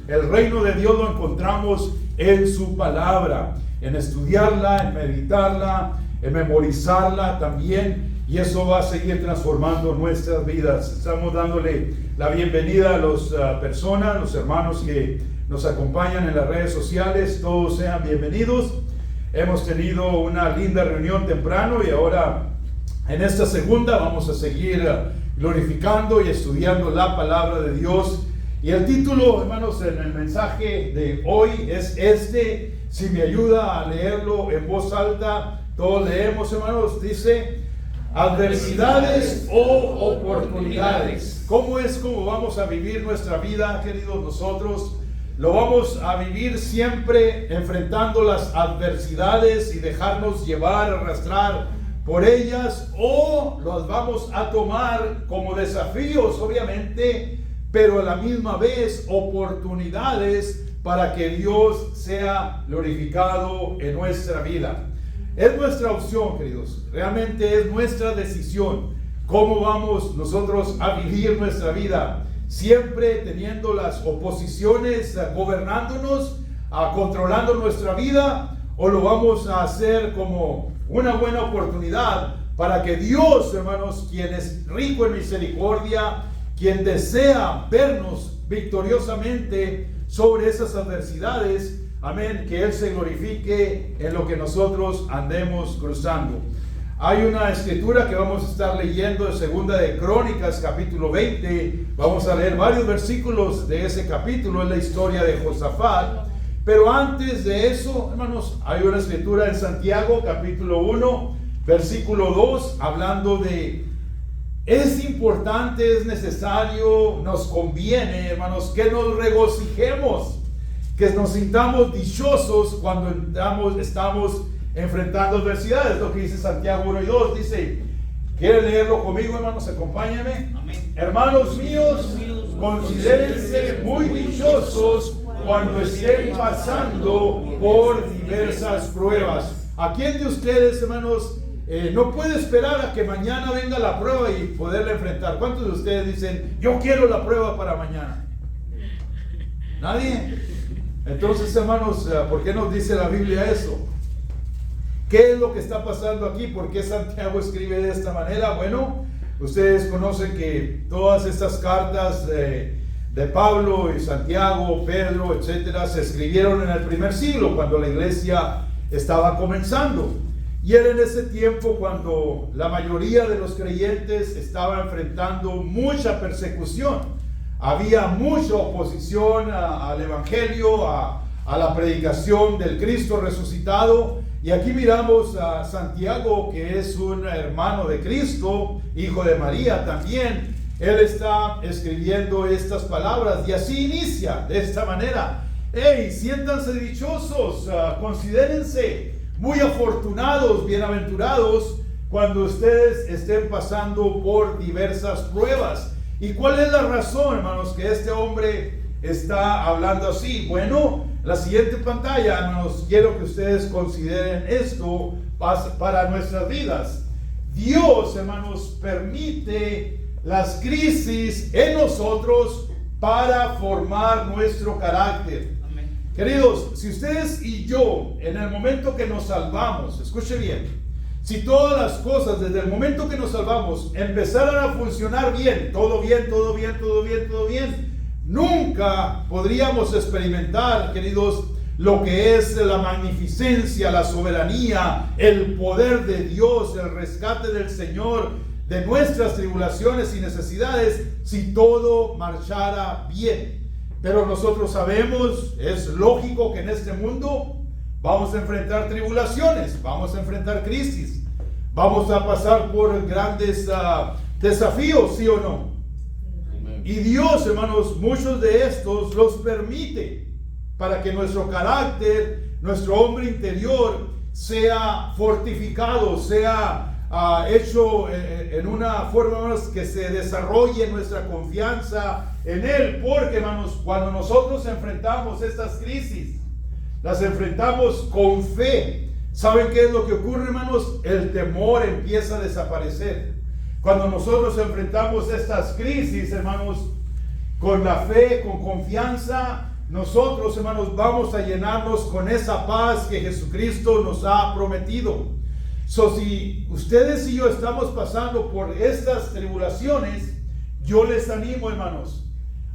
el reino de Dios lo encontramos en su palabra, en estudiarla, en meditarla, en memorizarla también. Y eso va a seguir transformando nuestras vidas. Estamos dándole la bienvenida a las personas, los hermanos que nos acompañan en las redes sociales. Todos sean bienvenidos. Hemos tenido una linda reunión temprano y ahora en esta segunda vamos a seguir glorificando y estudiando la palabra de Dios. Y el título, hermanos, en el mensaje de hoy es este. Si me ayuda a leerlo en voz alta, todos leemos, hermanos. Dice: adversidades o oportunidades. ¿Cómo es como vamos a vivir nuestra vida, queridos? Nosotros lo vamos a vivir siempre enfrentando las adversidades y dejarnos llevar, arrastrar por ellas, o las vamos a tomar como desafíos, obviamente, pero a la misma vez oportunidades para que Dios sea glorificado en nuestra vida. Es nuestra opción, queridos. Realmente es nuestra decisión cómo vamos nosotros a vivir nuestra vida. Siempre teniendo las oposiciones gobernándonos, controlando nuestra vida, o lo vamos a hacer como una buena oportunidad para que Dios, hermanos, quien es rico en misericordia, quien desea vernos victoriosamente sobre esas adversidades, amén, que Él se glorifique en lo que nosotros andemos cruzando. Hay una escritura que vamos a estar leyendo en Segunda de Crónicas, capítulo 20. Vamos a leer varios versículos de ese capítulo, es la historia de Josafat. Pero antes de eso, hermanos, hay una escritura en Santiago, capítulo 1, versículo 2, hablando de: es importante, es necesario, nos conviene, hermanos, que nos regocijemos, que nos sintamos dichosos cuando estamos enfrentando adversidades. Lo que dice Santiago 1 y 2, dice, ¿quieren leerlo conmigo, hermanos? Acompáñenme. Amén. Hermanos míos, considérense muy dichosos cuando estén pasando por diversas pruebas. ¿A quién de ustedes, hermanos, no puede esperar a que mañana venga la prueba y poderla enfrentar? ¿Cuántos de ustedes dicen, yo quiero la prueba para mañana? ¿Nadie? Entonces, hermanos, ¿por qué nos dice la Biblia eso? ¿Qué es lo que está pasando aquí? ¿Por qué Santiago escribe de esta manera? Bueno, ustedes conocen que todas estas cartas de Pablo y Santiago, Pedro, etcétera, se escribieron en el primer siglo, cuando la iglesia estaba comenzando. Y era en ese tiempo cuando la mayoría de los creyentes estaba enfrentando mucha persecución. Había mucha oposición al evangelio, a la predicación del Cristo resucitado. Y aquí miramos a Santiago, que es un hermano de Cristo, hijo de María también. Él está escribiendo estas palabras y así inicia de esta manera: hey, siéntanse dichosos, considérense muy afortunados, bienaventurados cuando ustedes estén pasando por diversas pruebas. ¿Y cuál es la razón, hermanos, que este hombre está hablando así? Bueno, la siguiente pantalla, hermanos, quiero que ustedes consideren esto para nuestras vidas. Dios, hermanos, permite las crisis en nosotros para formar nuestro carácter. Amén. Queridos, si ustedes y yo, en el momento que nos salvamos, escuche bien, si todas las cosas desde el momento que nos salvamos empezaran a funcionar bien, todo bien, todo bien, todo bien, todo bien, nunca podríamos experimentar, queridos, lo que es la magnificencia, la soberanía, el poder de Dios, el rescate del Señor de nuestras tribulaciones y necesidades, si todo marchara bien. Pero nosotros sabemos, es lógico que en este mundo vamos a enfrentar tribulaciones, vamos a enfrentar crisis, vamos a pasar por grandes desafíos, ¿sí o no? Y Dios, hermanos, muchos de estos los permite para que nuestro carácter, nuestro hombre interior sea fortificado, sea hecho en una forma, hermanos, que se desarrolle nuestra confianza en Él. Porque, hermanos, cuando nosotros enfrentamos estas crisis, las enfrentamos con fe. ¿Saben qué es lo que ocurre, hermanos? El temor empieza a desaparecer. Cuando nosotros enfrentamos estas crisis, hermanos, con la fe, con confianza, nosotros, hermanos, vamos a llenarnos con esa paz que Jesucristo nos ha prometido. Si ustedes y yo estamos pasando por estas tribulaciones, yo les animo, hermanos,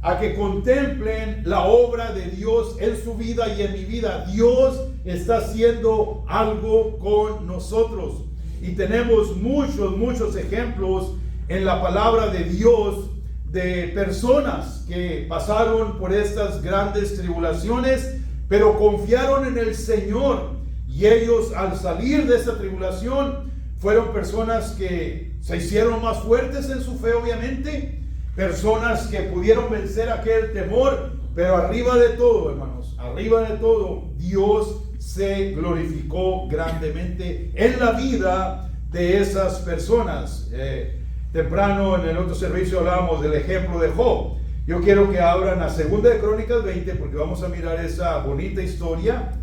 a que contemplen la obra de Dios en su vida y en mi vida. Dios está haciendo algo con nosotros. Y tenemos muchos ejemplos en la palabra de Dios de personas que pasaron por estas grandes tribulaciones, pero confiaron en el Señor. Y ellos, al salir de esa tribulación, fueron personas que se hicieron más fuertes en su fe, obviamente. Personas que pudieron vencer aquel temor, pero arriba de todo, hermanos, arriba de todo, Dios se glorificó grandemente en la vida de esas personas. Temprano en el otro servicio hablábamos del ejemplo de Job. Yo quiero que abran a 2 de Crónicas 20 porque vamos a mirar esa bonita historia,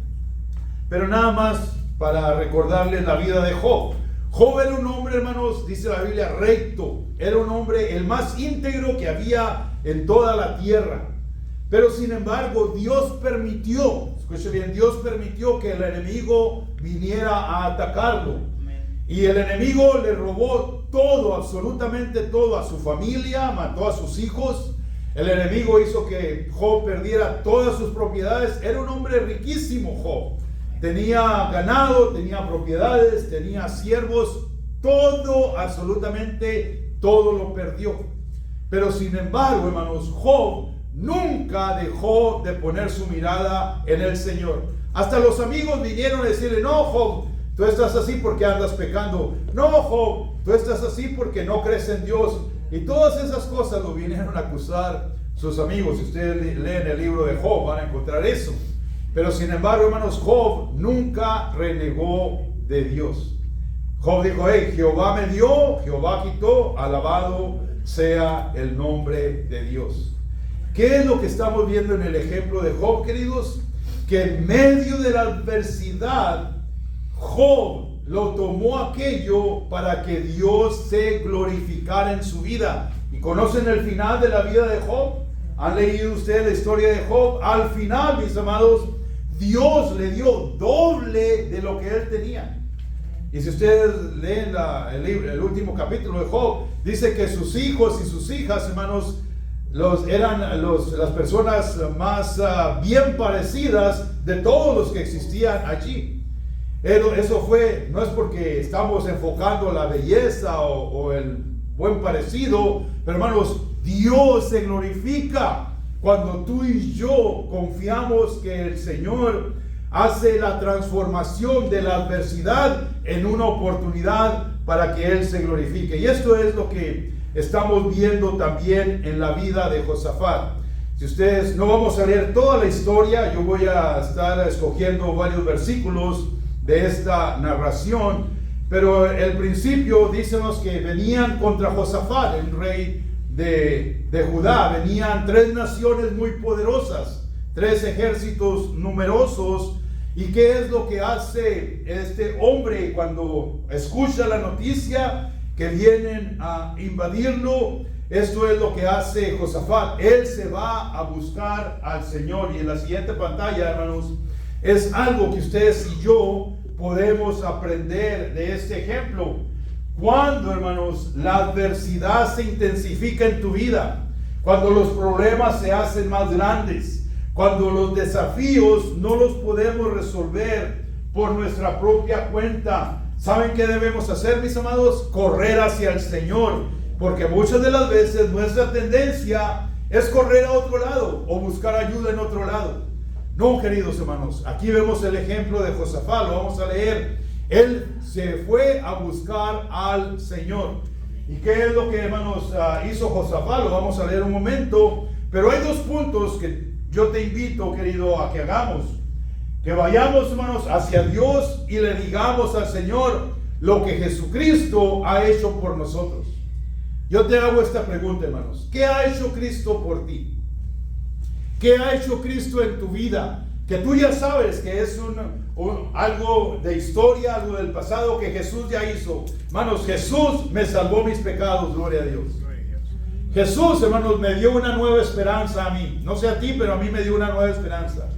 pero nada más para recordarles la vida de Job. Job era un hombre, hermanos, dice la Biblia, recto. Era un hombre el más íntegro que había en toda la tierra. Pero sin embargo, Dios permitió, escuche bien, Dios permitió que el enemigo viniera a atacarlo. Y el enemigo le robó todo, absolutamente todo, a su familia, mató a sus hijos. El enemigo hizo que Job perdiera todas sus propiedades. Era un hombre riquísimo, Job. Tenía ganado, tenía propiedades, tenía siervos, todo, absolutamente todo lo perdió. Pero sin embargo, hermanos, Job nunca dejó de poner su mirada en el Señor. Hasta los amigos vinieron a decirle: no, Job, tú estás así porque andas pecando. No, Job, tú estás así porque no crees en Dios. Y todas esas cosas lo vinieron a acusar sus amigos. Si ustedes leen el libro de Job, van a encontrar eso. Pero sin embargo, hermanos, Job nunca renegó de Dios. Job dijo: hey, Jehová me dio, Jehová quitó, alabado sea el nombre de Dios. ¿Qué es lo que estamos viendo en el ejemplo de Job, queridos? Que en medio de la adversidad, Job lo tomó aquello para que Dios se glorificara en su vida. ¿Y conocen el final de la vida de Job? ¿Han leído ustedes la historia de Job? Al final, mis amados, Dios le dio doble de lo que él tenía. Y si ustedes leen el último capítulo de Job, dice que sus hijos y sus hijas, hermanos, eran las personas más bien parecidas de todos los que existían allí. Eso fue, no es porque estamos enfocando la belleza o el buen parecido, pero hermanos, Dios se glorifica cuando tú y yo confiamos que el Señor hace la transformación de la adversidad en una oportunidad para que Él se glorifique. Y esto es lo que estamos viendo también en la vida de Josafat. Si ustedes, no vamos a leer toda la historia, yo voy a estar escogiendo varios versículos de esta narración, pero el principio dícenos que venían contra Josafat, el rey de Judá. Venían 3 naciones muy poderosas, 3 ejércitos numerosos. ¿Y qué es lo que hace este hombre cuando escucha la noticia que vienen a invadirlo? Esto es lo que hace Josafat. Él se va a buscar al Señor. Y en la siguiente pantalla, hermanos, es algo que ustedes y yo podemos aprender de este ejemplo. Cuando, hermanos, la adversidad se intensifica en tu vida, cuando los problemas se hacen más grandes, cuando los desafíos no los podemos resolver por nuestra propia cuenta, ¿saben qué debemos hacer, mis amados? Correr hacia el Señor, porque muchas de las veces nuestra tendencia es correr a otro lado o buscar ayuda en otro lado. No, queridos hermanos, aquí vemos el ejemplo de Josafat, lo vamos a leer. Él se fue a buscar al Señor. ¿Y qué es lo que, hermanos, hizo Josafat? Lo vamos a leer un momento. Pero hay 2 puntos que yo te invito, querido, a que hagamos. Que vayamos, hermanos, hacia Dios y le digamos al Señor lo que Jesucristo ha hecho por nosotros. Yo te hago esta pregunta, hermanos. ¿Qué ha hecho Cristo por ti? ¿Qué ha hecho Cristo en tu vida? Que tú ya sabes que es algo de historia, algo del pasado que Jesús ya hizo. Hermanos, Jesús me salvó mis pecados, gloria a Dios. Jesús, hermanos, me dio una nueva esperanza a mí. No sé a ti, pero a mí me dio una nueva esperanza.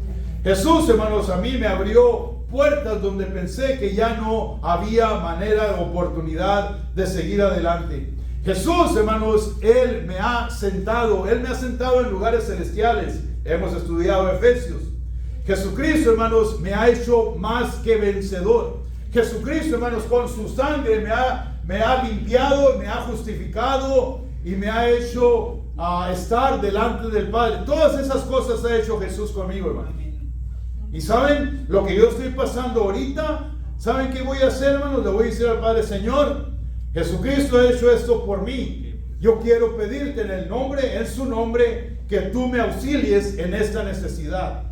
Jesús, hermanos, a mí me abrió puertas donde pensé que ya no había manera de oportunidad de seguir adelante. Jesús, hermanos, Él me ha sentado en lugares celestiales. Hemos estudiado Efesios. Jesucristo, hermanos, me ha hecho más que vencedor. Jesucristo, hermanos, con su sangre me ha limpiado, me ha justificado y me ha hecho estar delante del Padre. Todas esas cosas ha hecho Jesús conmigo, hermano. Y saben lo que yo estoy pasando ahorita. ¿Saben qué voy a hacer, hermanos? Le voy a decir al Padre: Señor, Jesucristo ha hecho esto por mí. Yo quiero pedirte en su nombre, que tú me auxilies en esta necesidad.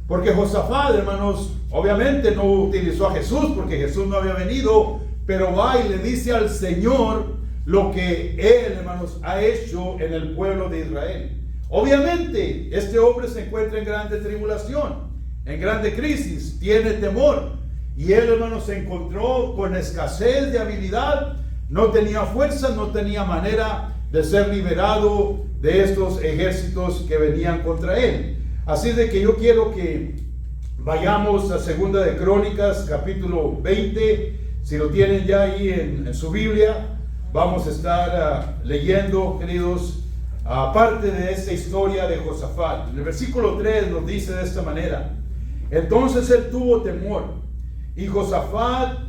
Porque Josafat, hermanos, obviamente no utilizó a Jesús porque Jesús no había venido, pero va y le dice al Señor lo que Él, hermanos, ha hecho en el pueblo de Israel. Obviamente, este hombre se encuentra en grande tribulación, en grande crisis, tiene temor. Y él, hermanos, se encontró con escasez de habilidad, no tenía fuerza, no tenía manera de ser liberado de estos ejércitos que venían contra él. Así de que yo quiero que vayamos a Segunda de Crónicas, capítulo 20. Si lo tienen ya ahí en su Biblia, vamos a estar leyendo, queridos, aparte de esta historia de Josafat. En el versículo 3 nos dice de esta manera: entonces él tuvo temor, y Josafat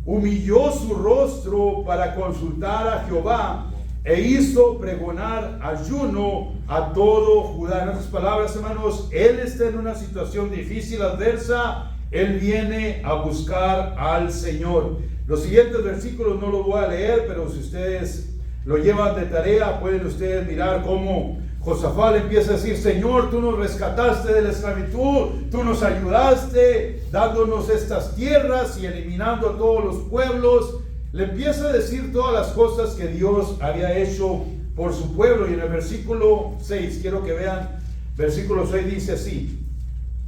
humilló su rostro para consultar a Jehová, e hizo pregonar ayuno a todo Judá. En otras palabras, hermanos, él está en una situación difícil, adversa. Él viene a buscar al Señor. Los siguientes versículos no los voy a leer, pero si ustedes lo llevan de tarea, pueden ustedes mirar cómo Josafat empieza a decir: Señor, tú nos rescataste de la esclavitud, tú nos ayudaste dándonos estas tierras y eliminando a todos los pueblos. Le empieza a decir todas las cosas que Dios había hecho por su pueblo. Y en el versículo 6, quiero que vean, versículo 6 dice así: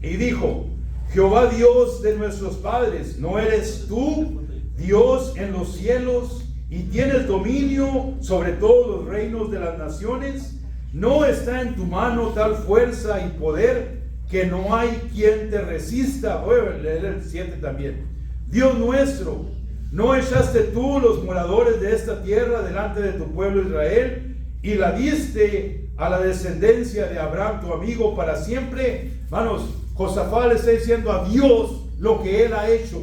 y dijo: Jehová Dios de nuestros padres, ¿no eres tú Dios en los cielos y tienes dominio sobre todos los reinos de las naciones? ¿No está en tu mano tal fuerza y poder que no hay quien te resista? Voy a leer el 7 también. Dios nuestro, ¿no echaste tú los moradores de esta tierra delante de tu pueblo Israel y la diste a la descendencia de Abraham tu amigo para siempre? Hermanos, Josafat le está diciendo a Dios lo que él ha hecho.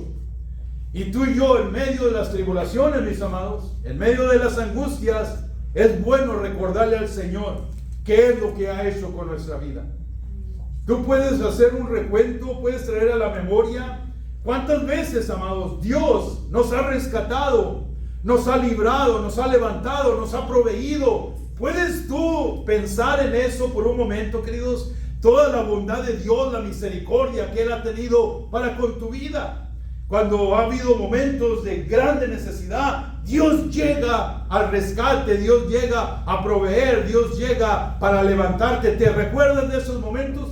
Y tú y yo, en medio de las tribulaciones, mis amados, en medio de las angustias, es bueno recordarle al Señor qué es lo que ha hecho con nuestra vida. Tú puedes hacer un recuento, puedes traer a la memoria cuántas veces, amados, Dios nos ha rescatado, nos ha librado, nos ha levantado, nos ha proveído. ¿Puedes tú pensar en eso por un momento, queridos? Toda la bondad de Dios, la misericordia que Él ha tenido para con tu vida. Cuando ha habido momentos de grande necesidad, Dios llega al rescate, Dios llega a proveer, Dios llega para levantarte. ¿Te recuerdas de esos momentos?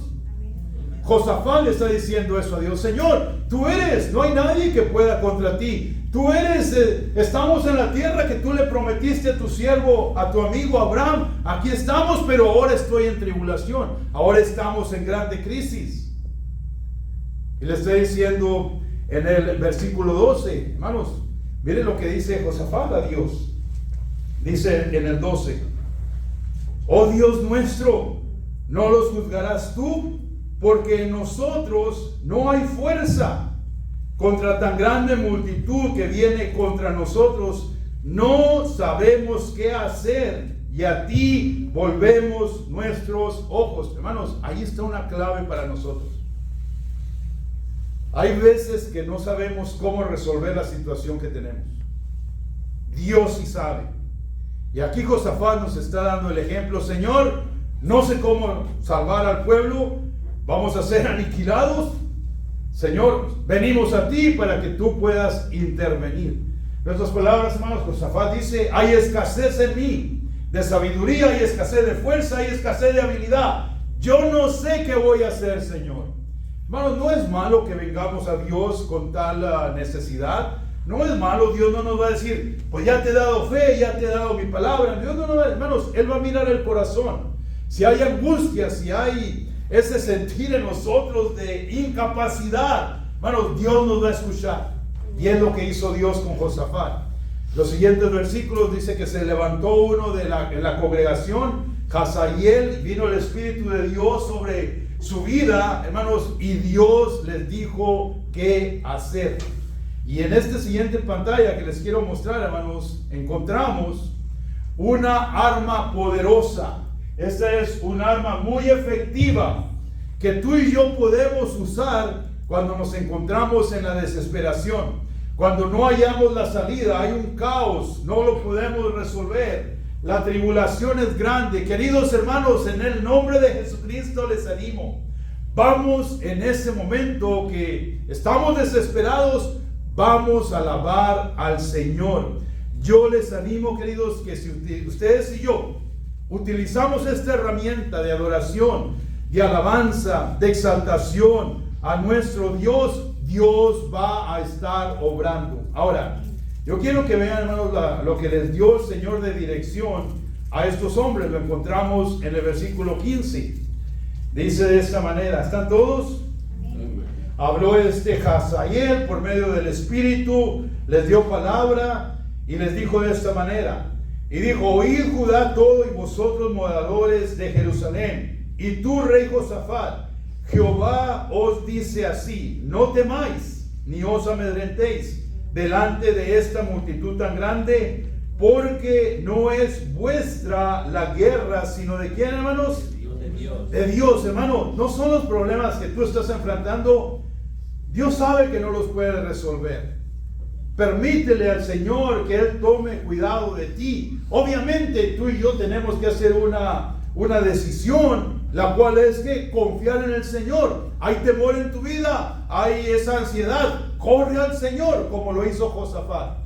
Josafat le está diciendo eso a Dios: Señor, tú eres, no hay nadie que pueda contra ti. Tú eres, estamos en la tierra que tú le prometiste a tu siervo, a tu amigo Abraham. Aquí estamos, pero ahora estoy en tribulación. Ahora estamos en grande crisis. Y le está diciendo en el versículo 12, hermanos, miren lo que dice Josafat a Dios. Dice en el 12: oh Dios nuestro, ¿no los juzgarás tú? Porque en nosotros no hay fuerza contra tan grande multitud que viene contra nosotros. No sabemos qué hacer y a ti volvemos nuestros ojos. Hermanos, ahí está una clave para nosotros. Hay veces que no sabemos cómo resolver la situación que tenemos. Dios sí sabe. Y aquí Josafat nos está dando el ejemplo: Señor, no sé cómo salvar al pueblo, vamos a ser aniquilados. Señor, venimos a ti para que tú puedas intervenir. En otras palabras, hermanos, Josafat dice: hay escasez en mí de sabiduría, hay escasez de fuerza, hay escasez de habilidad. Yo no sé qué voy a hacer, Señor. Hermanos, no es malo que vengamos a Dios con tal necesidad. No es malo, Dios no nos va a decir, pues ya te he dado fe, ya te he dado mi palabra. Dios no nos va, hermanos, Él va a mirar el corazón. Si hay angustia, si hay ese sentir en nosotros de incapacidad, hermanos, Dios nos va a escuchar. Y es lo que hizo Dios con Josafat. Los siguientes versículos dice que se levantó uno en la congregación, Hazael, vino el Espíritu de Dios sobre su vida, hermanos, y Dios les dijo qué hacer. Y en esta siguiente pantalla que les quiero mostrar, hermanos, encontramos una arma poderosa. Esta es un arma muy efectiva que tú y yo podemos usar cuando nos encontramos en la desesperación. Cuando no hallamos la salida, hay un caos, no lo podemos resolver. La tribulación es grande. Queridos hermanos, en el nombre de Jesucristo les animo. Vamos en ese momento que estamos desesperados, vamos a alabar al Señor. Yo les animo, queridos, que si ustedes y yo utilizamos esta herramienta de adoración, de alabanza, de exaltación a nuestro Dios, Dios va a estar obrando. Ahora, yo quiero que vean, hermanos, lo que les dio el Señor de dirección a estos hombres. Lo encontramos en el versículo 15. Dice de esta manera, ¿están todos? Habló Hazael por medio del Espíritu, les dio palabra y les dijo de esta manera. Y dijo, oíd Judá todo y vosotros moradores de Jerusalén, y tú rey Josafat, Jehová os dice así, no temáis, ni os amedrentéis delante de esta multitud tan grande, porque no es vuestra la guerra, sino de quién, hermanos? De Dios. De Dios, hermano. No son los problemas que tú estás enfrentando. Dios sabe que no los puede resolver. Permítele al Señor que Él tome cuidado de ti. Obviamente tú y yo tenemos que hacer una decisión, la cual es que confiar en el Señor. Hay temor en tu vida, hay esa ansiedad, corre al Señor como lo hizo Josafat.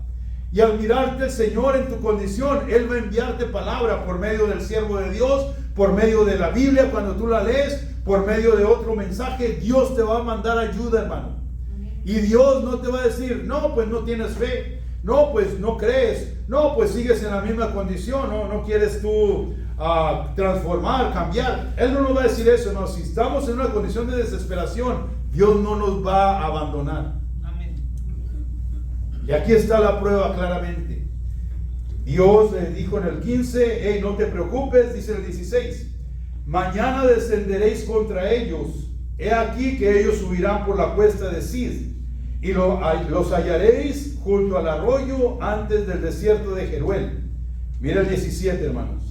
Y al mirarte el Señor en tu condición, Él va a enviarte palabra por medio del siervo de Dios, por medio de la Biblia cuando tú la lees, por medio de otro mensaje. Dios te va a mandar ayuda, hermano. Y Dios no te va a decir, no, pues no tienes fe, no, pues no crees, no, pues sigues en la misma condición, no quieres tú transformar, cambiar. Él no nos va a decir eso, no. Si estamos en una condición de desesperación, Dios no nos va a abandonar. Amén. Y aquí está la prueba claramente. Dios le dijo en el 15, hey, no te preocupes, dice el 16, mañana descenderéis contra ellos. He aquí que ellos subirán por la cuesta de Sid, y los hallaréis junto al arroyo antes del desierto de Jeruel. Mira el 17, hermanos.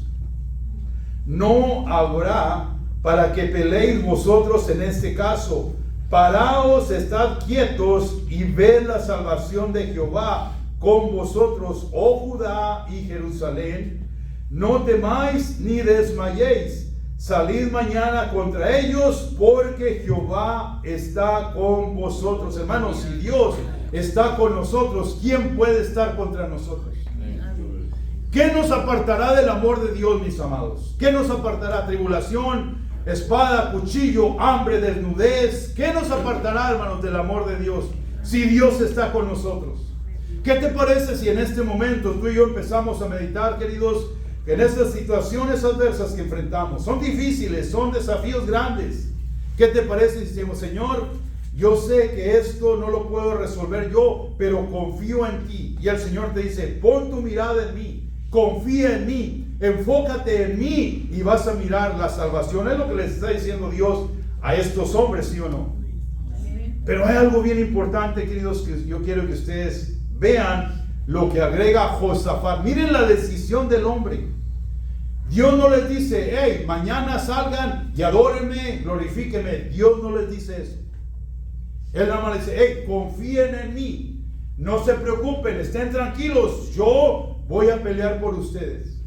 No habrá para que peleéis vosotros en este caso. Paraos, estad quietos y ved la salvación de Jehová con vosotros, oh Judá y Jerusalén. No temáis ni desmayéis. Salid mañana contra ellos, porque Jehová está con vosotros. Hermanos, si Dios está con nosotros, ¿quién puede estar contra nosotros? ¿Qué nos apartará del amor de Dios, mis amados? ¿Qué nos apartará? Tribulación, espada, cuchillo, hambre, desnudez. ¿Qué nos apartará, hermanos, del amor de Dios? Si Dios está con nosotros. ¿Qué te parece si en este momento tú y yo empezamos a meditar, queridos, que en estas situaciones adversas que enfrentamos, son difíciles, son desafíos grandes? ¿Qué te parece si decimos, Señor, yo sé que esto no lo puedo resolver yo, pero confío en ti? Y el Señor te dice, pon tu mirada en mí, confía en mí, enfócate en mí y vas a mirar la salvación. Es lo que les está diciendo Dios a estos hombres, ¿sí o no? Pero hay algo bien importante, queridos, que yo quiero que ustedes vean lo que agrega Josafat. Miren la decisión del hombre. Dios no les dice, hey, mañana salgan y adórenme, glorifíquenme. Dios no les dice eso. Él nada más les dice, hey, confíen en mí, no se preocupen, estén tranquilos, yo voy a pelear por ustedes.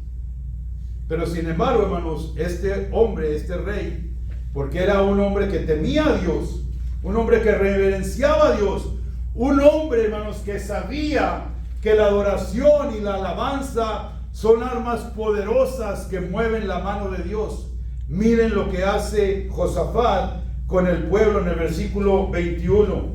Pero sin embargo, hermanos, este hombre, este rey, porque era un hombre que temía a Dios, un hombre que reverenciaba a Dios, un hombre, hermanos, que sabía que la adoración y la alabanza son armas poderosas que mueven la mano de Dios. Miren lo que hace Josafat con el pueblo en el versículo 21.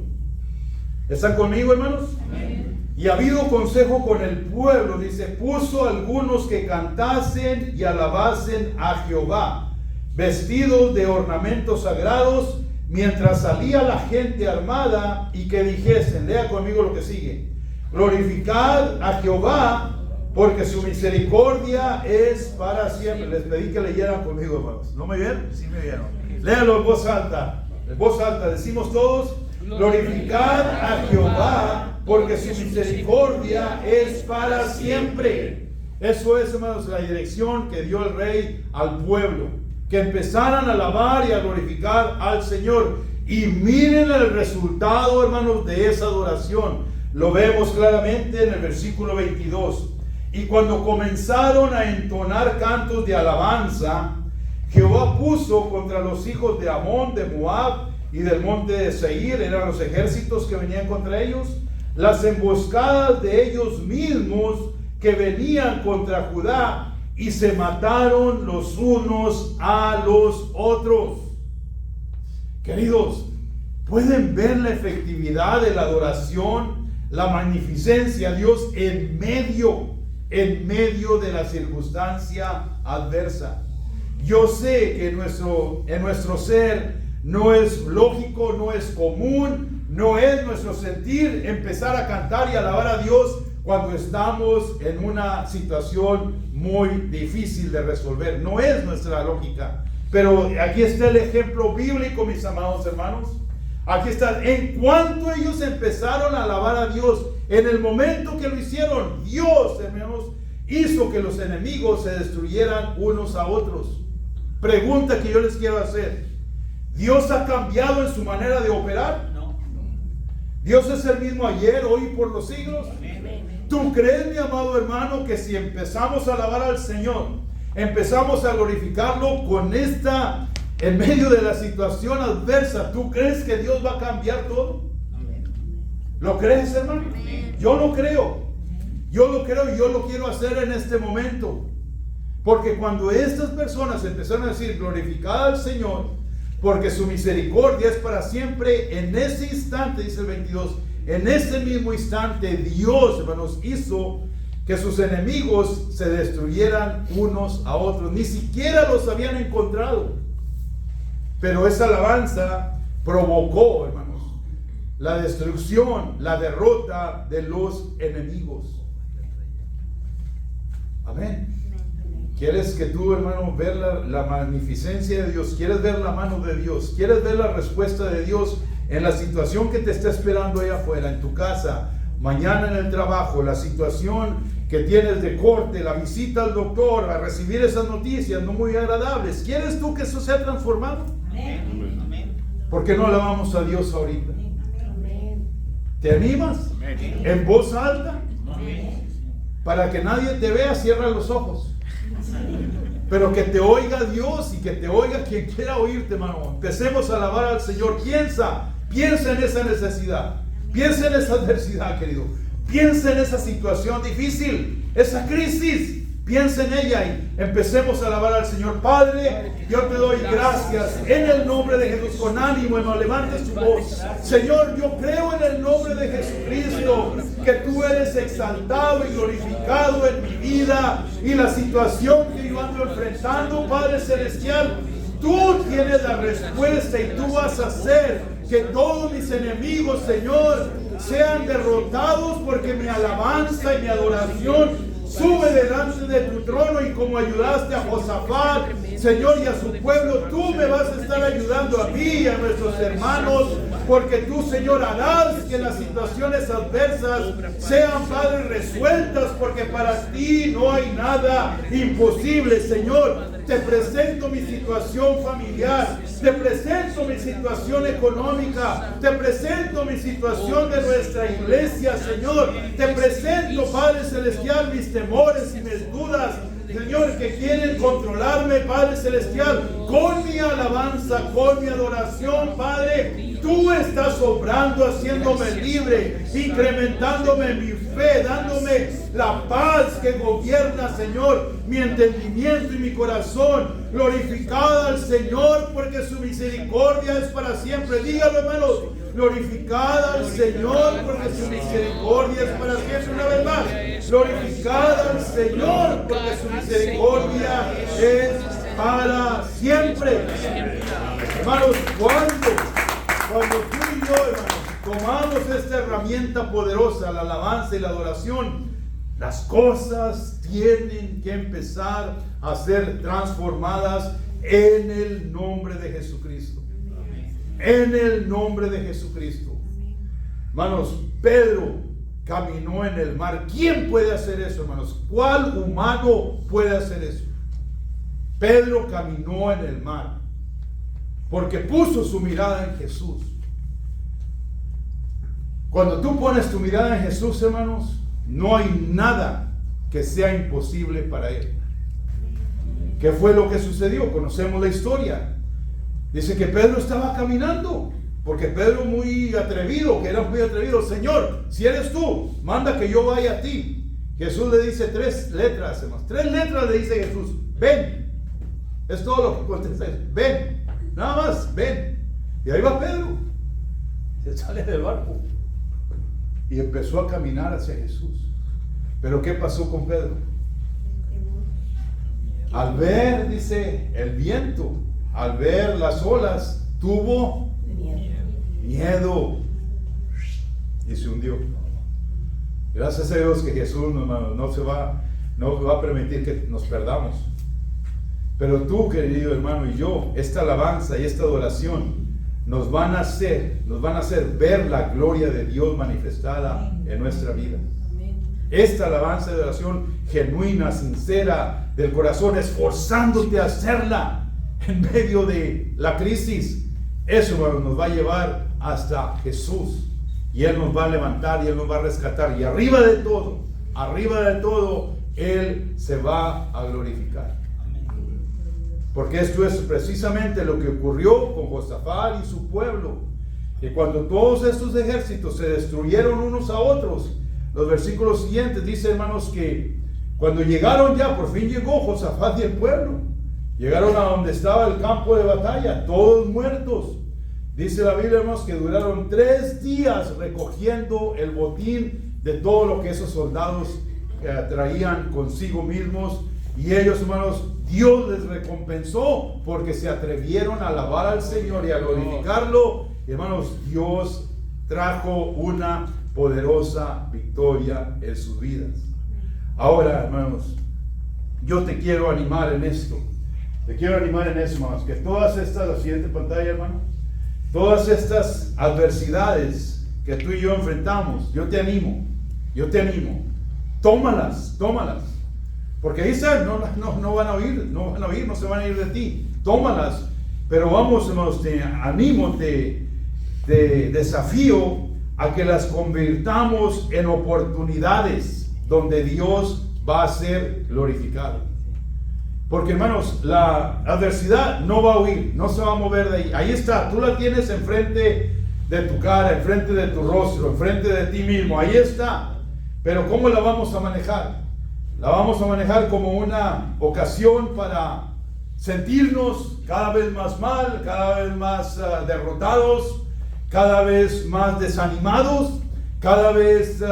¿Están conmigo, hermanos? Amén. Y ha habido consejo con el pueblo, dice, puso algunos que cantasen y alabasen a Jehová, vestidos de ornamentos sagrados, mientras salía la gente armada, y que dijesen, lea conmigo lo que sigue, glorificad a Jehová, porque su misericordia es para siempre. Les pedí que leyeran conmigo, hermanos. ¿No me vieron? Sí me vieron. Léanlo en voz alta. En voz alta, decimos todos, glorificad a Jehová, porque su misericordia es para siempre. Eso es, hermanos, la dirección que dio el rey al pueblo, que empezaran a alabar y a glorificar al Señor. Y miren el resultado, hermanos, de esa adoración. Lo vemos claramente en el versículo 22. Y cuando comenzaron a entonar cantos de alabanza, Jehová puso contra los hijos de Amón, de Moab y del monte de Seir, eran los ejércitos que venían contra ellos, las emboscadas de ellos mismos que venían contra Judá, y se mataron los unos a los otros. Queridos, ¿pueden ver la efectividad de la adoración, la magnificencia de Dios en medio de la circunstancia adversa? Yo sé que en nuestro ser no es lógico, no es común, no es nuestro sentir empezar a cantar y alabar a Dios cuando estamos en una situación muy difícil de resolver. No es nuestra lógica. Pero aquí está el ejemplo bíblico, mis amados hermanos. Aquí está. En cuanto ellos empezaron a alabar a Dios, en el momento que lo hicieron, Dios, hermanos, hizo que los enemigos se destruyeran unos a otros. Pregunta que yo les quiero hacer: ¿Dios ha cambiado en su manera de operar? No. ¿Dios es el mismo ayer, hoy y por los siglos? ¿Tú crees, mi amado hermano, que si empezamos a alabar al Señor, empezamos a glorificarlo en medio de la situación adversa, tú crees que Dios va a cambiar todo? ¿Lo crees, hermano? Yo lo creo. Yo lo creo y yo lo quiero hacer en este momento. Porque cuando estas personas empezaron a decir, glorificad al Señor, porque su misericordia es para siempre, en ese instante, dice el 22, en ese mismo instante, Dios, hermanos, hizo que sus enemigos se destruyeran unos a otros. Ni siquiera los habían encontrado. Pero esa alabanza provocó, hermanos, la destrucción, la derrota de los enemigos. Amén. ¿Quieres que tú, hermano, ver la magnificencia de Dios? ¿Quieres ver la mano de Dios? ¿Quieres ver la respuesta de Dios en la situación que te está esperando allá afuera, en tu casa, mañana en el trabajo, la situación que tienes de corte, la visita al doctor, a recibir esas noticias no muy agradables? ¿Quieres tú que eso sea transformado? Amén. ¿Por qué no alabamos a Dios ahorita? Amén. ¿Te animas? Amén. En voz alta. Amén. Para que nadie te vea, cierra los ojos. Pero que te oiga Dios y que te oiga quien quiera oírte, hermano. Empecemos a alabar al Señor. Piensa en esa necesidad. Piensa en esa adversidad, querido. Piensa en esa situación difícil, esa crisis. Piensa en ella y empecemos a alabar al Señor. Padre, yo te doy gracias en el nombre de Jesús. Con ánimo, hermano, levante su voz. Señor, yo creo en el nombre de Jesucristo que tú eres exaltado y glorificado en mi vida y la situación que yo ando enfrentando, Padre Celestial. Tú tienes la respuesta y tú vas a hacer que todos mis enemigos, Señor, sean derrotados, porque mi alabanza y mi adoración sube delante de tu trono, y como ayudaste a Josafat, Señor, y a su pueblo, tú me vas a estar ayudando a mí y a nuestros hermanos, porque tú, Señor, harás que las situaciones adversas sean, Padre, resueltas, porque para ti no hay nada imposible. Señor, te presento mi situación familiar, te presento mi situación económica, te presento mi situación de nuestra iglesia, Señor. Te presento, Padre Celestial, mis temores y mis dudas, Señor, que quieren controlarme, Padre Celestial, con mi alabanza, con mi adoración, Padre. Tú estás obrando, haciéndome libre, incrementándome mi fe, dándome la paz que gobierna, Señor, mi entendimiento y mi corazón. Glorificad al Señor porque su misericordia es para siempre. Dígalo, hermanos. Glorificad al Señor porque su misericordia es para siempre. Una vez más. Glorificad al Señor porque su misericordia es para siempre. Hermanos, cuando tú y yo, hermanos, tomamos esta herramienta poderosa, la alabanza y la adoración, las cosas tienen que empezar a ser transformadas en el nombre de Jesucristo. En el nombre de Jesucristo. Hermanos, Pedro caminó en el mar. ¿Quién puede hacer eso, hermanos? ¿Cuál humano puede hacer eso? Pedro caminó en el mar porque puso su mirada en Jesús. Cuando tú pones tu mirada en Jesús, hermanos, no hay nada que sea imposible para Él. ¿Qué fue lo que sucedió? Conocemos la historia. Dice que Pedro estaba caminando, porque Pedro muy atrevido, que era muy atrevido. Señor, si eres tú, manda que yo vaya a ti. Jesús le dice 3 letras, hermanos. 3 letras le dice Jesús. Ven. Es todo lo que contesta. Ven. Nada más, ven. Y ahí va Pedro. Se sale del barco y empezó a caminar hacia Jesús. Pero ¿qué pasó con Pedro? Al ver, dice, el viento, al ver las olas, tuvo miedo y se hundió. Gracias a Dios que Jesús no va a permitir que nos perdamos. Pero tú, querido hermano, y yo, esta alabanza y esta adoración nos van a hacer ver la gloria de Dios manifestada en nuestra vida. Esta alabanza y adoración genuina, sincera, del corazón, esforzándote a hacerla en medio de la crisis, eso, hermano, nos va a llevar hasta Jesús, y Él nos va a levantar y Él nos va a rescatar, y arriba de todo, Él se va a glorificar. Porque esto es precisamente lo que ocurrió con Josafat y su pueblo, que cuando todos estos ejércitos se destruyeron unos a otros, los versículos siguientes dice, hermanos, que cuando llegaron ya, por fin llegó Josafat y el pueblo, llegaron a donde estaba el campo de batalla, todos muertos. Dice la Biblia, hermanos, que duraron 3 días recogiendo el botín de todo lo que esos soldados traían consigo mismos. Y ellos, hermanos, Dios les recompensó porque se atrevieron a alabar al Señor y a glorificarlo. Y, hermanos, Dios trajo una poderosa victoria en sus vidas. Ahora, hermanos, yo te quiero animar en esto. Te quiero animar en eso, hermanos, que todas estas, la siguiente pantalla, hermano, todas estas adversidades que tú y yo enfrentamos, yo te animo, tómalas, porque ahí están, no van a oír, no se van a ir de ti, tómalas, pero vamos, hermanos, te animo, te desafío a que las convirtamos en oportunidades donde Dios va a ser glorificado. Porque, hermanos, la adversidad no va a huir, no se va a mover de ahí. Ahí está, tú la tienes enfrente de tu cara, enfrente de tu rostro, enfrente de ti mismo. Ahí está. Pero ¿cómo la vamos a manejar? La vamos a manejar como una ocasión para sentirnos cada vez más mal, cada vez más derrotados, cada vez más desanimados, cada vez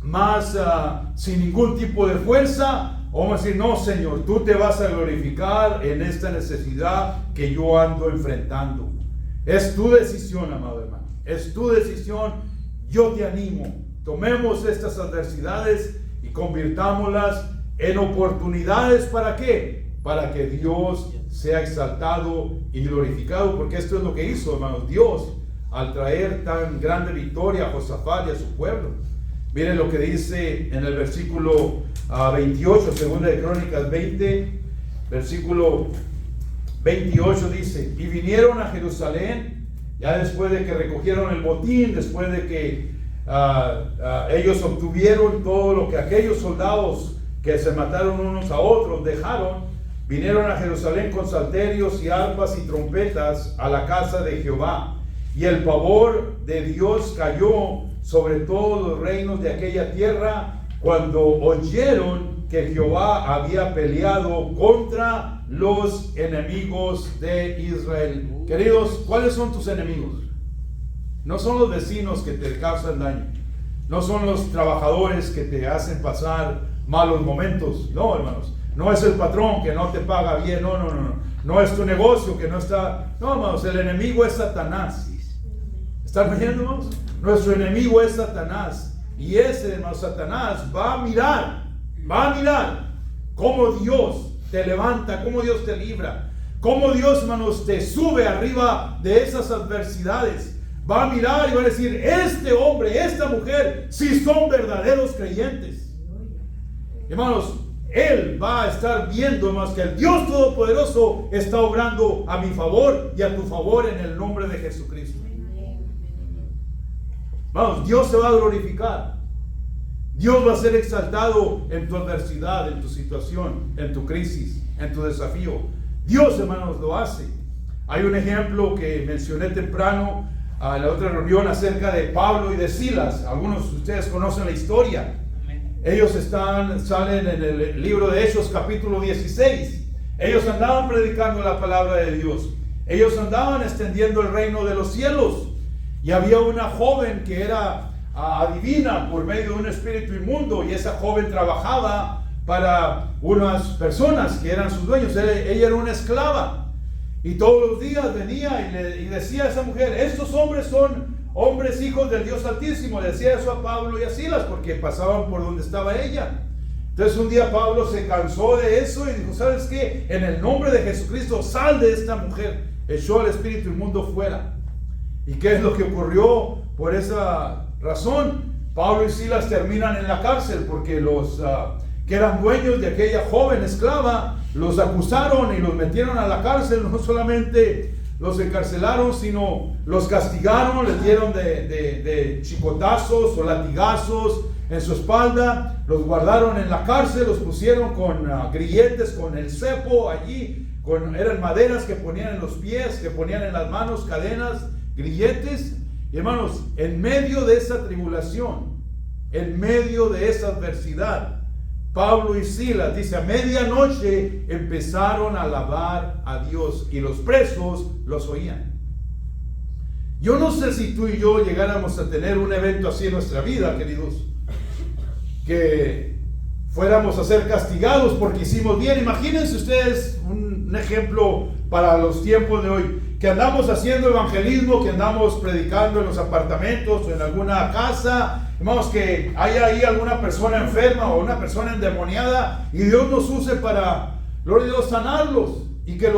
más sin ningún tipo de fuerza. Vamos a decir, no, Señor, tú te vas a glorificar en esta necesidad que yo ando enfrentando. Es tu decisión, amado hermano. Es tu decisión. Yo te animo. Tomemos estas adversidades y convirtámoslas en oportunidades. ¿Para qué? Para que Dios sea exaltado y glorificado. Porque esto es lo que hizo, hermanos, Dios al traer tan grande victoria a Josafat y a su pueblo. Miren lo que dice en el versículo 28, segunda de Crónicas 20, versículo 28 dice: y vinieron a Jerusalén, ya después de que recogieron el botín, después de que ellos obtuvieron todo lo que aquellos soldados que se mataron unos a otros dejaron, vinieron a Jerusalén con salterios y arpas y trompetas a la casa de Jehová, y el pavor de Dios cayó sobre todos los reinos de aquella tierra cuando oyeron que Jehová había peleado contra los enemigos de Israel. Queridos, ¿cuáles son tus enemigos? No son los vecinos que te causan daño, no son los trabajadores que te hacen pasar malos momentos, no, hermanos. No es el patrón que no te paga bien, no es tu negocio que no está, no, hermanos, el enemigo es Satanás. ¿Están viendo, hermanos? Nuestro enemigo es Satanás, y ese, hermano, Satanás va a mirar cómo Dios te levanta, cómo Dios te libra, cómo Dios, hermanos, te sube arriba de esas adversidades. Va a mirar y va a decir, este hombre, esta mujer, si son verdaderos creyentes. Hermanos, él va a estar viendo, hermanos, que el Dios Todopoderoso está obrando a mi favor y a tu favor en el nombre de Jesucristo. Vamos, Dios se va a glorificar. Dios va a ser exaltado en tu adversidad, en tu situación, en tu crisis, en tu desafío. Dios, hermanos, lo hace. Hay un ejemplo que mencioné temprano en la otra reunión acerca de Pablo y de Silas. Algunos de ustedes conocen la historia. Ellos salen en el libro de Hechos capítulo 16. Ellos andaban predicando la palabra de Dios. Ellos andaban extendiendo el reino de los cielos. Y había una joven que era adivina por medio de un espíritu inmundo. Y esa joven trabajaba para unas personas que eran sus dueños. Ella era una esclava. Y todos los días venía y decía a esa mujer, estos hombres son hombres hijos del Dios Altísimo. Le decía eso a Pablo y a Silas porque pasaban por donde estaba ella. Entonces un día Pablo se cansó de eso y dijo, ¿sabes qué? En el nombre de Jesucristo, sal de esta mujer. Echó al espíritu inmundo fuera. ¿Y qué es lo que ocurrió? Por esa razón, Pablo y Silas terminan en la cárcel porque los que eran dueños de aquella joven esclava los acusaron y los metieron a la cárcel. No solamente los encarcelaron, sino los castigaron, les dieron de chicotazos o latigazos en su espalda, los guardaron en la cárcel, los pusieron con grilletes, con el cepo allí, eran maderas que ponían en los pies, que ponían en las manos, cadenas, grilletes. Y hermanos, en medio de esa tribulación, en medio de esa adversidad, Pablo y Silas, dice, a medianoche empezaron a alabar a Dios y los presos los oían. Yo no sé si tú y yo llegáramos a tener un evento así en nuestra vida, queridos, que fuéramos a ser castigados porque hicimos bien. Imagínense ustedes un ejemplo para los tiempos de hoy, que andamos haciendo evangelismo, que andamos predicando en los apartamentos o en alguna casa. Hermanos, que hay ahí alguna persona enferma o una persona endemoniada y Dios nos use para, gloria a Dios, sanarlos, y que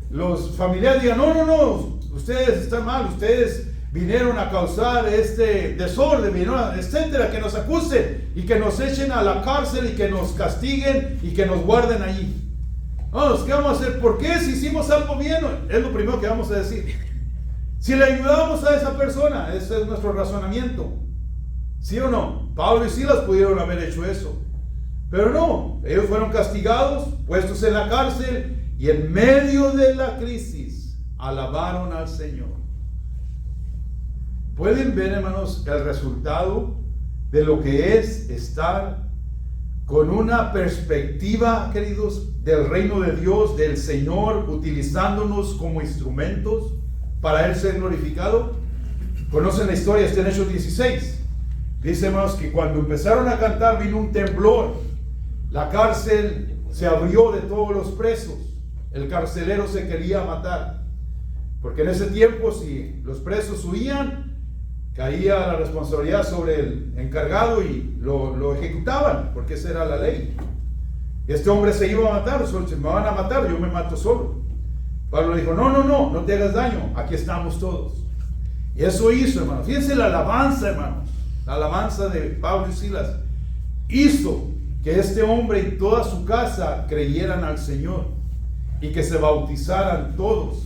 los familiares digan, no, ustedes están mal, ustedes vinieron a causar este desorden, etcétera, que nos acusen y que nos echen a la cárcel y que nos castiguen y que nos guarden allí. Vamos, ¿qué vamos a hacer? ¿Por qué? Si hicimos algo bien, es lo primero que vamos a decir. Si le ayudamos a esa persona, ese es nuestro razonamiento. ¿Sí o no? Pablo y Silas pudieron haber hecho eso. Pero no, ellos fueron castigados, puestos en la cárcel, y en medio de la crisis alabaron al Señor. ¿Pueden ver, hermanos, el resultado de lo que es estar con una perspectiva, queridos, del reino de Dios, del Señor, utilizándonos como instrumentos para Él ser glorificado? Conocen la historia, está en Hechos 16. Dice, hermanos, que cuando empezaron a cantar vino un temblor. La cárcel se abrió de todos los presos. El carcelero se quería matar. Porque en ese tiempo, si los presos huían, caía la responsabilidad sobre el encargado y lo ejecutaban, porque esa era la ley. Este hombre se iba a matar, se me van a matar, yo me mato solo. Pablo le dijo, no te hagas daño, aquí estamos todos. Y eso hizo, hermanos. Fíjense la alabanza, hermanos. La alabanza de Pablo y Silas hizo que este hombre y toda su casa creyeran al Señor y que se bautizaran todos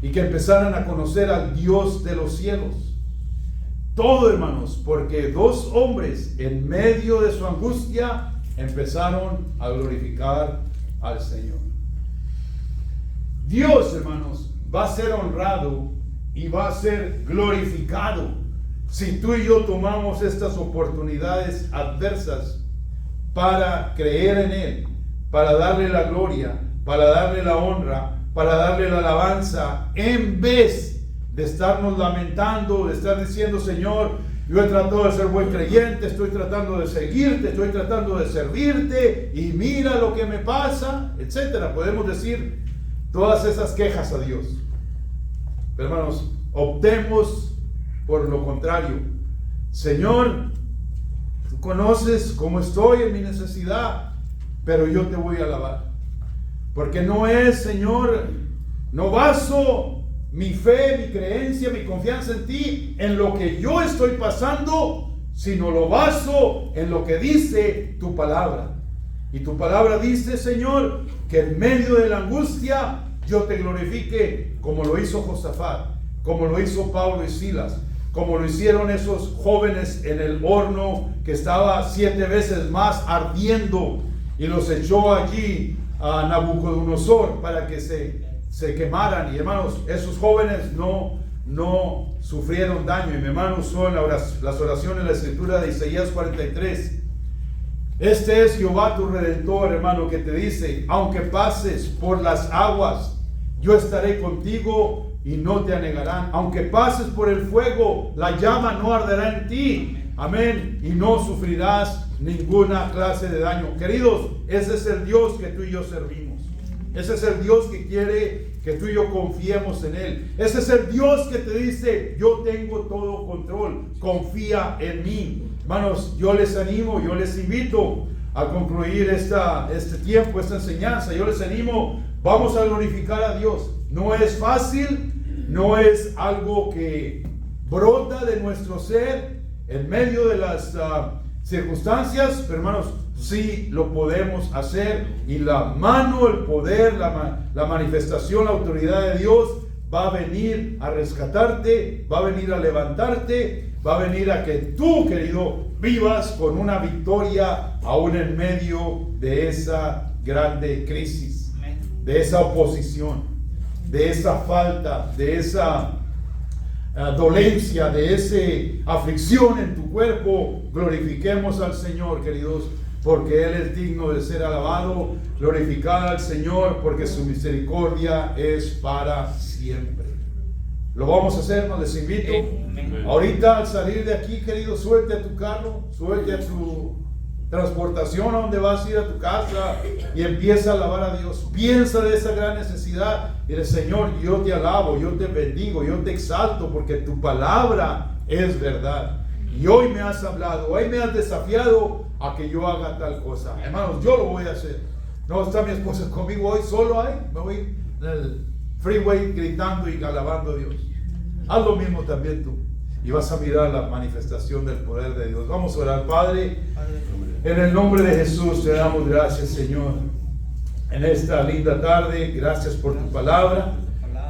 y que empezaran a conocer al Dios de los cielos. Todo, hermanos, porque dos hombres en medio de su angustia empezaron a glorificar al Señor. Dios, hermanos, va a ser honrado y va a ser glorificado si tú y yo tomamos estas oportunidades adversas para creer en Él, para darle la gloria, para darle la honra, para darle la alabanza, en vez de estarnos lamentando, de estar diciendo, Señor, yo he tratado de ser buen creyente, estoy tratando de seguirte, estoy tratando de servirte, y mira lo que me pasa, etcétera. Podemos decir todas esas quejas a Dios. Pero hermanos, optemos por lo contrario. Señor, tú conoces cómo estoy en mi necesidad, pero yo te voy a alabar. Porque no es, Señor, no baso mi fe, mi creencia, mi confianza en ti, en lo que yo estoy pasando, sino lo baso en lo que dice tu palabra. Y tu palabra dice, Señor, que en medio de la angustia yo te glorifique, como lo hizo Josafat, como lo hizo Pablo y Silas, como lo hicieron esos jóvenes en el horno que estaba 7 veces más ardiendo, y los echó allí a Nabucodonosor para que se quemaran. Y hermanos, esos jóvenes no sufrieron daño. Y mi hermano usó en las oraciones la escritura de Isaías 43. Este es Jehová tu Redentor, hermano, que te dice, aunque pases por las aguas, yo estaré contigo y no te anegarán. Aunque pases por el fuego, la llama no arderá en ti. Amén. Y no sufrirás ninguna clase de daño. Queridos, ese es el Dios que tú y yo servimos. Ese es el Dios que quiere que tú y yo confiemos en Él. Ese es el Dios que te dice, yo tengo todo control, confía en mí. Hermanos, yo les animo, yo les invito a concluir este tiempo, esta enseñanza. Yo les animo, vamos a glorificar a Dios. No es fácil, no es algo que brota de nuestro ser en medio de las circunstancias, pero hermanos, sí lo podemos hacer, y la mano, el poder, la manifestación, la autoridad de Dios va a venir a rescatarte, va a venir a levantarte, va a venir a que tú, querido, vivas con una victoria aún en medio de esa grande crisis, de esa oposición, de esa falta, de esa dolencia, de esa aflicción en tu cuerpo. Glorifiquemos al Señor, queridos, porque Él es digno de ser alabado. Glorificad al Señor, porque su misericordia es para siempre. Lo vamos a hacer, les invito. Ahorita al salir de aquí, querido, suelte a tu carro, suelte a tu transportación a donde vas a ir a tu casa, y empieza a alabar a Dios. Piensa de esa gran necesidad y dile, Señor, yo te alabo, yo te bendigo, yo te exalto, porque tu palabra es verdad. Y hoy me has hablado, hoy me has desafiado a que yo haga tal cosa. Hermanos, yo lo voy a hacer. No está mi esposa conmigo hoy, solo ahí me voy en el freeway gritando y alabando a Dios. Haz lo mismo también tú, y vas a mirar la manifestación del poder de Dios. Vamos a orar. Padre, en el nombre de Jesús te damos gracias, Señor, en esta linda tarde. Gracias por tu palabra.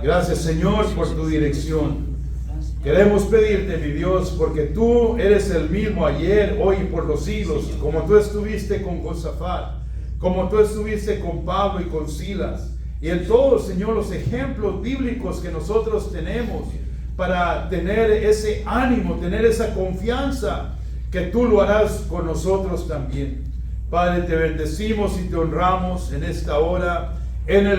Gracias, Señor, por tu dirección. Queremos pedirte, mi Dios, porque tú eres el mismo ayer, hoy y por los siglos, como tú estuviste con Josafat, como tú estuviste con Pablo y con Silas, y en todos, Señor, los ejemplos bíblicos que nosotros tenemos para tener ese ánimo, tener esa confianza, que tú lo harás con nosotros también. Padre, te bendecimos y te honramos en esta hora, en el